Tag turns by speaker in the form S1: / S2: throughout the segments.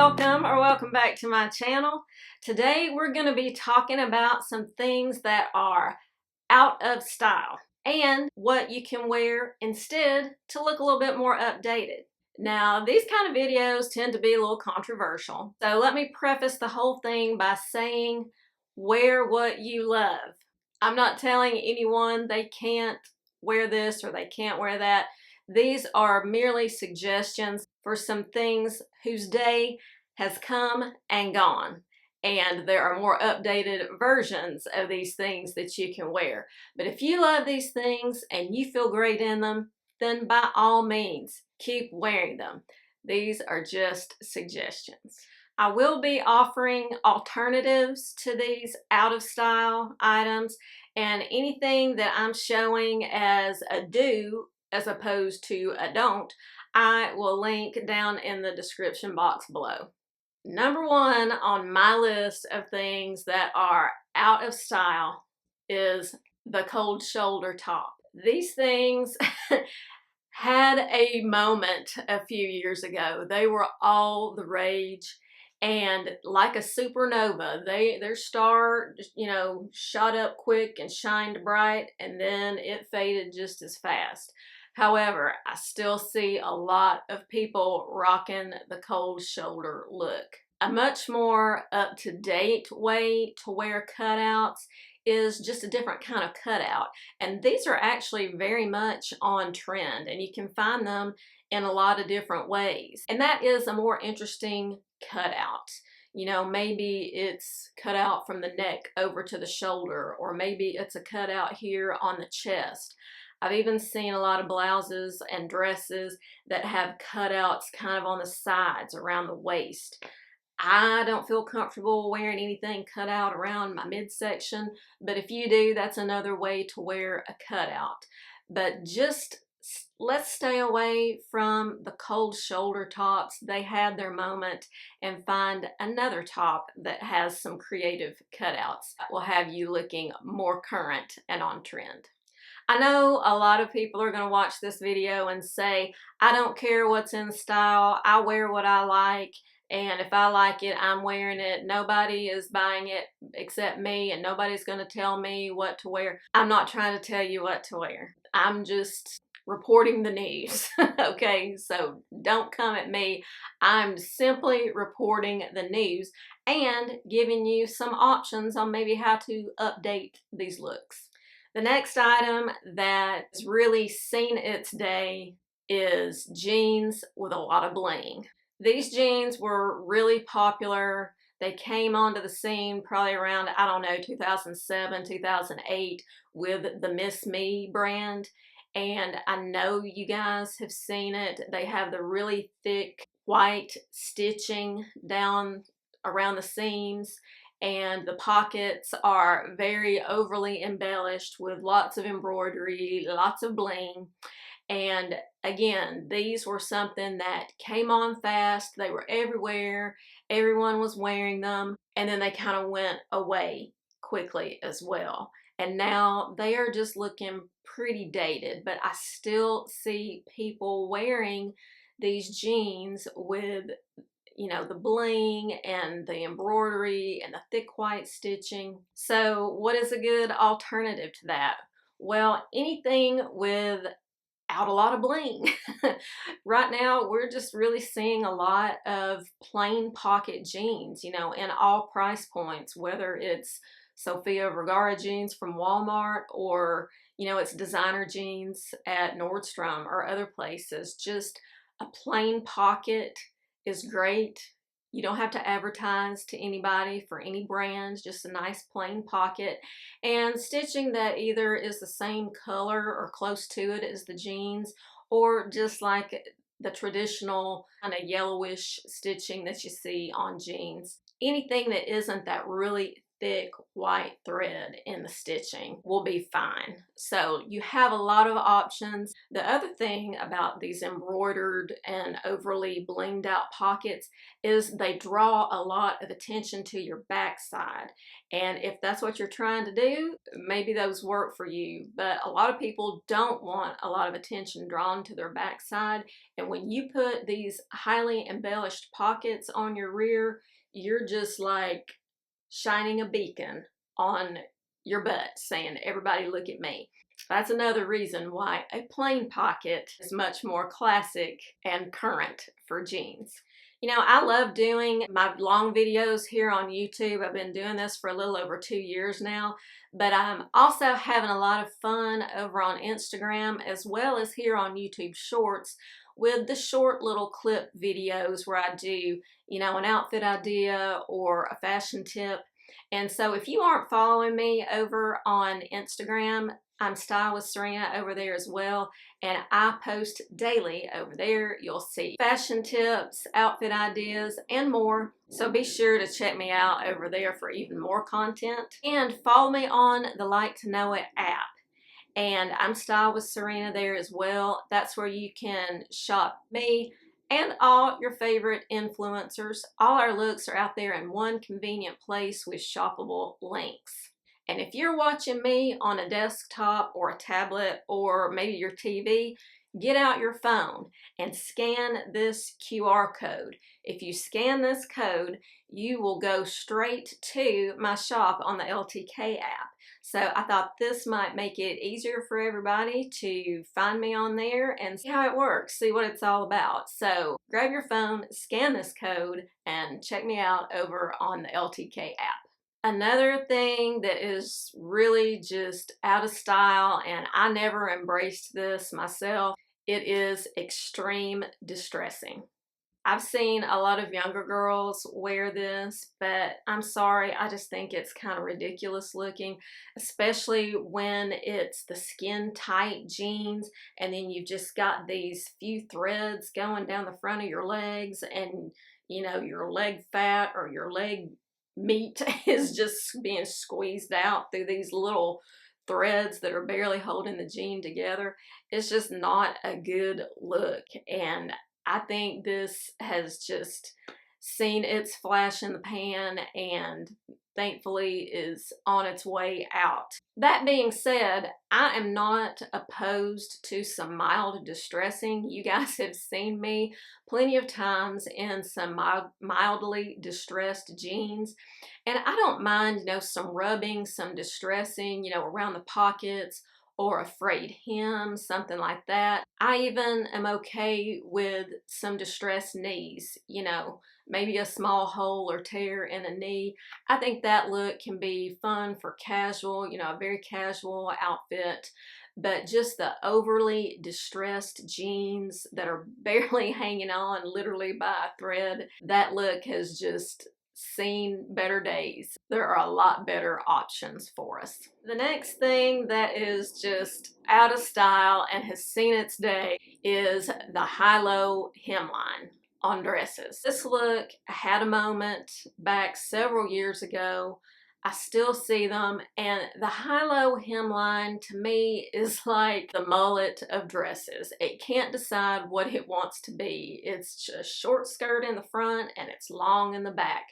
S1: welcome back to my channel. Today we're going to be talking about some things that are out of style and what you can wear instead to look a little bit more updated. Now, these kind of videos tend to be a little controversial, so let me preface the whole thing by saying wear what you love. I'm not telling anyone they can't wear this or they can't wear that. These are merely suggestions for some things whose day has come and gone, and there are more updated versions of these things that you can wear. But if you love these things and you feel great in them, then by all means, keep wearing them. These are just suggestions. I will be offering alternatives to these out of style items, and anything that I'm showing as a do as opposed to a don't, I will link down in the description box below. Number one on my list of things that are out of style is the cold shoulder top. These things had a moment a few years ago. They were all the rage, and like a supernova, their star, shot up quick and shined bright, and then it faded just as fast. However, I still see a lot of people rocking the cold shoulder look. A much more up-to-date way to wear cutouts is just a different kind of cutout, and these are actually very much on trend, and you can find them in a lot of different ways. And that is a more interesting cutout. Maybe it's cut out from the neck over to the shoulder, or maybe it's a cutout here on the chest. I've even seen a lot of blouses and dresses that have cutouts kind of on the sides around the waist. I don't feel comfortable wearing anything cut out around my midsection, but if you do, that's another way to wear a cutout. But just let's stay away from the cold shoulder tops. They had their moment, and find another top that has some creative cutouts that will have you looking more current and on trend. I know a lot of people are going to watch this video and say, I don't care what's in style, I wear what I like, and if I like it, I'm wearing it. Nobody is buying it except me, and nobody's going to tell me what to wear. I'm not trying to tell you what to wear. I'm just reporting the news, okay? So don't come at me. I'm simply reporting the news and giving you some options on maybe how to update these looks. The next item that has really seen its day is jeans with a lot of bling. These jeans were really popular. They came onto the scene probably around, 2007, 2008 with the Miss Me brand. And I know you guys have seen it. They have the really thick white stitching down around the seams, and the pockets are very overly embellished with lots of embroidery, lots of bling. And again, these were something that came on fast. They were everywhere. Everyone was wearing them. And then they kind of went away quickly as well. And now they are just looking pretty dated. But I still see people wearing these jeans with, the bling and the embroidery and the thick white stitching. So what is a good alternative to that? Well, anything with a lot of bling. Right now, we're just really seeing a lot of plain pocket jeans, in all price points, whether it's Sofia Vergara jeans from Walmart or, it's designer jeans at Nordstrom or other places. Just a plain pocket is great. You don't have to advertise to anybody for any brands, just a nice plain pocket. And stitching that either is the same color or close to it as the jeans, or just like the traditional kind of yellowish stitching that you see on jeans. Anything that isn't that really thick white thread in the stitching will be fine. So you have a lot of options. The other thing about these embroidered and overly blinged out pockets is they draw a lot of attention to your backside. And if that's what you're trying to do, maybe those work for you. But a lot of people don't want a lot of attention drawn to their backside. And when you put these highly embellished pockets on your rear, you're just like shining a beacon on your butt saying, everybody look at me. That's another reason why a plain pocket is much more classic and current for jeans. You know, I love doing my long videos here on YouTube. I've been doing this for a little over 2 years now, but I'm also having a lot of fun over on Instagram as well as here on YouTube Shorts with the short little clip videos where I do, you know, an outfit idea or a fashion tip. And so if you aren't following me over on Instagram, I'm Style with Serena over there as well, and I post daily over there. You'll see fashion tips, outfit ideas, and more. So be sure to check me out over there for even more content. And follow me on the Like to Know It app. And I'm Style with Serena there as well. That's where you can shop me and all your favorite influencers. All our looks are out there in one convenient place with shoppable links. And if you're watching me on a desktop or a tablet or maybe your TV, get out your phone and scan this QR code. If you scan this code, you will go straight to my shop on the LTK app. So I thought this might make it easier for everybody to find me on there and see how it works, see what it's all about. So grab your phone, scan this code, and check me out over on the LTK app. Another thing that is really just out of style, and I never embraced this myself, it is extreme distressing. I've seen a lot of younger girls wear this, but I'm sorry, I just think it's kind of ridiculous looking, especially when it's the skin tight jeans and then you've just got these few threads going down the front of your legs, and you know, your leg fat or your leg meat is just being squeezed out through these little threads that are barely holding the jean together. It's just not a good look, and I think this has just seen its flash in the pan and thankfully is on its way out. That being said, I am not opposed to some mild distressing. You guys have seen me plenty of times in some mildly distressed jeans, and I don't mind, you know, some rubbing, some distressing, you know, around the pockets or a frayed hem, something like that. I even am okay with some distressed knees, you know, maybe a small hole or tear in a knee. I think that look can be fun for casual, you know, a very casual outfit. But just the overly distressed jeans that are barely hanging on literally by a thread, that look has just seen better days. There are a lot better options for us. The next thing that is just out of style and has seen its day is the high-low hemline on dresses. This look had a moment back several years ago. I still see them, and the high-low hemline to me is like the mullet of dresses. It can't decide what it wants to be. It's a short skirt in the front and it's long in the back,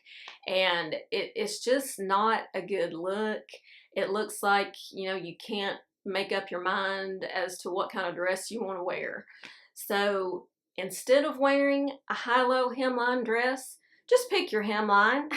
S1: and it's just not a good look. It looks like, you know, you can't make up your mind as to what kind of dress you want to wear. So instead of wearing a high-low hemline dress, just pick your hemline.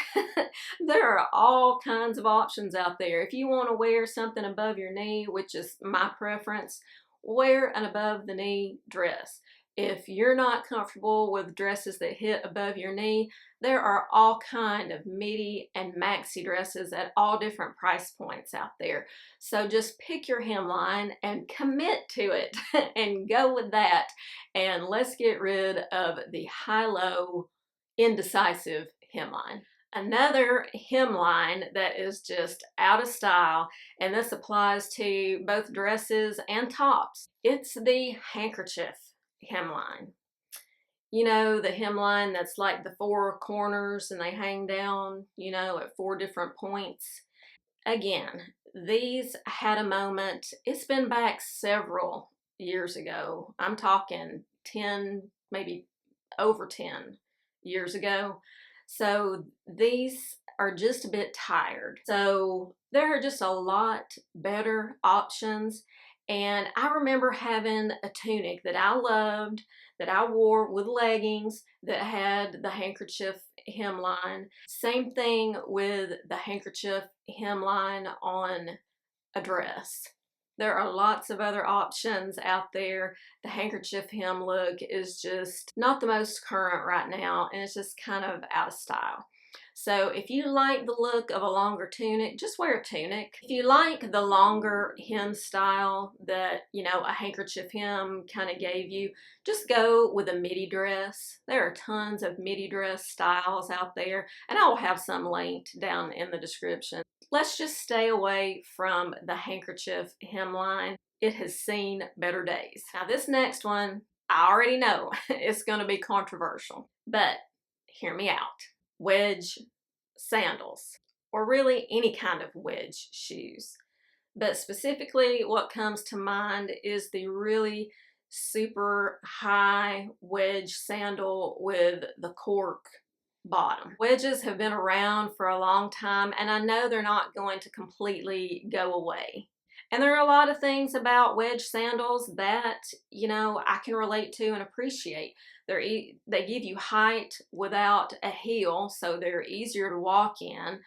S1: There are all kinds of options out there. If you want to wear something above your knee, which is my preference, wear an above the knee dress. If you're not comfortable with dresses that hit above your knee, there are all kind of midi and maxi dresses at all different price points out there. So just pick your hemline and commit to it and go with that. And let's get rid of the high-low indecisive hemline. Another hemline that is just out of style, and this applies to both dresses and tops, it's the handkerchief hemline. You know, the hemline that's like the four corners and they hang down, you know, at four different points. Again, these had a moment. It's been back several years ago. I'm talking 10, maybe over 10 years ago. So these are just a bit tired. So there are just a lot better options. And I remember having a tunic that I loved, that I wore with leggings, that had the handkerchief hemline. Same thing with the handkerchief hemline on a dress. There are lots of other options out there. The handkerchief hem look is just not the most current right now, and it's just kind of out of style. So if you like the look of a longer tunic, just wear a tunic. If you like the longer hem style that, you know, a handkerchief hem kind of gave you, just go with a midi dress. There are tons of midi dress styles out there, and I will have some linked down in the description. Let's just stay away from the handkerchief hemline. It has seen better days. Now this next one, I already know it's going to be controversial, but hear me out. Wedge sandals, or really any kind of wedge shoes. But specifically what comes to mind is the really super high wedge sandal with the cork bottom. Wedges have been around for a long time, and I know they're not going to completely go away. And there are a lot of things about wedge sandals that, you know, I can relate to and appreciate. They give you height without a heel, so they're easier to walk in.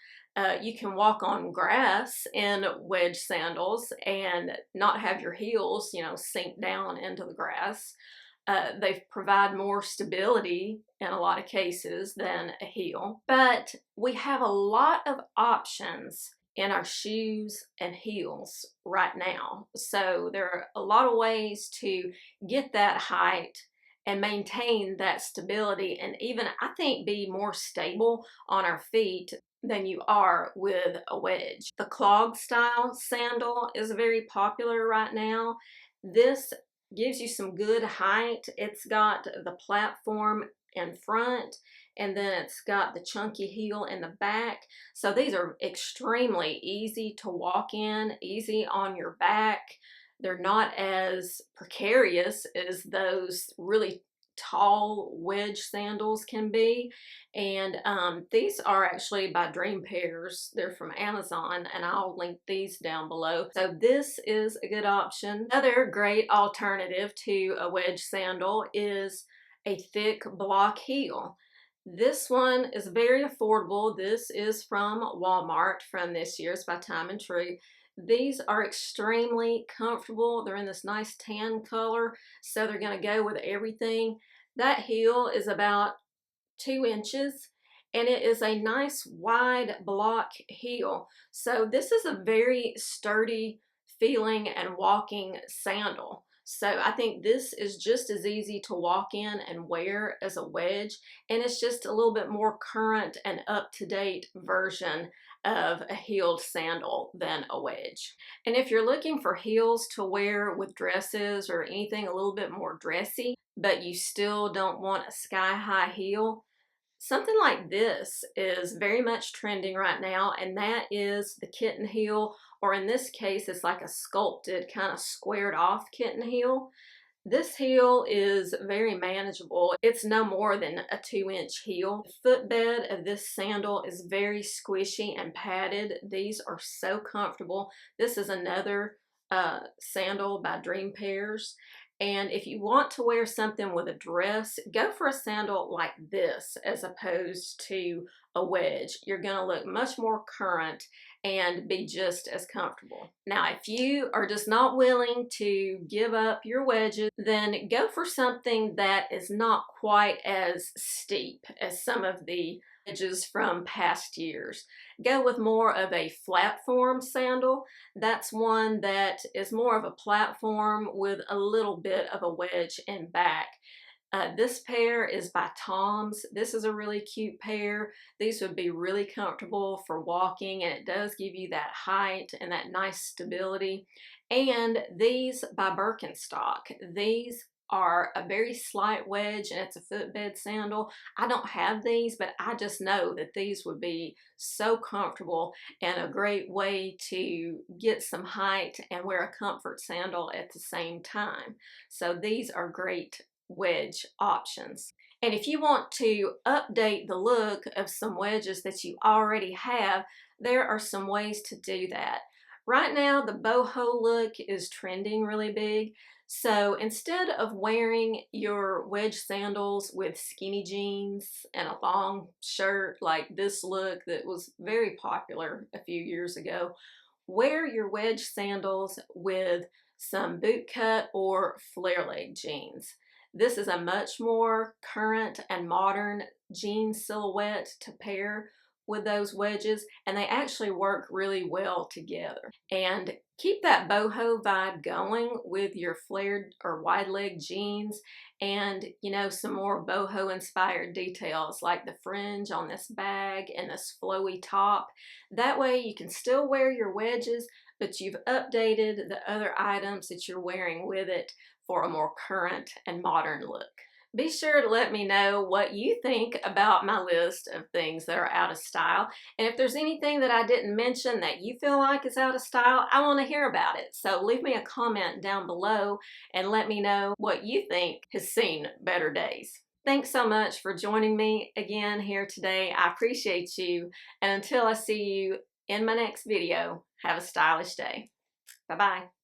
S1: You can walk on grass in wedge sandals and not have your heels, you know, sink down into the grass. They provide more stability in a lot of cases than a heel. But we have a lot of options in our shoes and heels right now. So there are a lot of ways to get that height and maintain that stability, and even, I think, be more stable on our feet than you are with a wedge. The clog style sandal is very popular right now. This gives you some good height. It's got the platform in front, and then it's got the chunky heel in the back. So these are extremely easy to walk in, easy on your back. They're not as precarious as those really tall wedge sandals can be. And these are actually by Dream Pairs. They're from Amazon, and I'll link these down below. So this is a good option. Another great alternative to a wedge sandal is a thick block heel. This one is very affordable. This is from Walmart from this year. It's by Time and True. These are extremely comfortable. They're in this nice tan color, so they're going to go with everything. That heel is about 2 inches, and it is a nice wide block heel. So this is a very sturdy feeling and walking sandal. So I think this is just as easy to walk in and wear as a wedge, and it's just a little bit more current and up-to-date version of a heeled sandal than a wedge. And if you're looking for heels to wear with dresses or anything a little bit more dressy, but you still don't want a sky-high heel, something like this is very much trending right now, and that is the kitten heel, or in this case, it's like a sculpted, kind of squared off kitten heel. This heel is very manageable. It's no more than a 2-inch heel. The footbed of this sandal is very squishy and padded. These are so comfortable. This is another sandal by Dream Pairs. And if you want to wear something with a dress, go for a sandal like this as opposed to a wedge. You're going to look much more current and be just as comfortable. Now, if you are just not willing to give up your wedges, then go for something that is not quite as steep as some of the wedges from past years. Go with more of a platform sandal. That's one that is more of a platform with a little bit of a wedge in back. This pair is by Tom's. This is a really cute pair. These would be really comfortable for walking, and it does give you that height and that nice stability. And these by Birkenstock. These are a very slight wedge and it's a footbed sandal. I don't have these, but I just know that these would be so comfortable and a great way to get some height and wear a comfort sandal at the same time. So these are great wedge options. And if you want to update the look of some wedges that you already have, there are some ways to do that. Right now, the boho look is trending really big. So instead of wearing your wedge sandals with skinny jeans and a long shirt like this look that was very popular a few years ago, wear your wedge sandals with some bootcut or flare leg jeans. This is a much more current and modern jean silhouette to pair with those wedges, and they actually work really well together. And keep that boho vibe going with your flared or wide leg jeans, and you know, some more boho inspired details like the fringe on this bag and this flowy top. That way you can still wear your wedges, but you've updated the other items that you're wearing with it for a more current and modern look. Be sure to let me know what you think about my list of things that are out of style. And if there's anything that I didn't mention that you feel like is out of style, I want to hear about it. So leave me a comment down below and let me know what you think has seen better days. Thanks so much for joining me again here today. I appreciate you. And until I see you in my next video, have a stylish day. Bye-bye.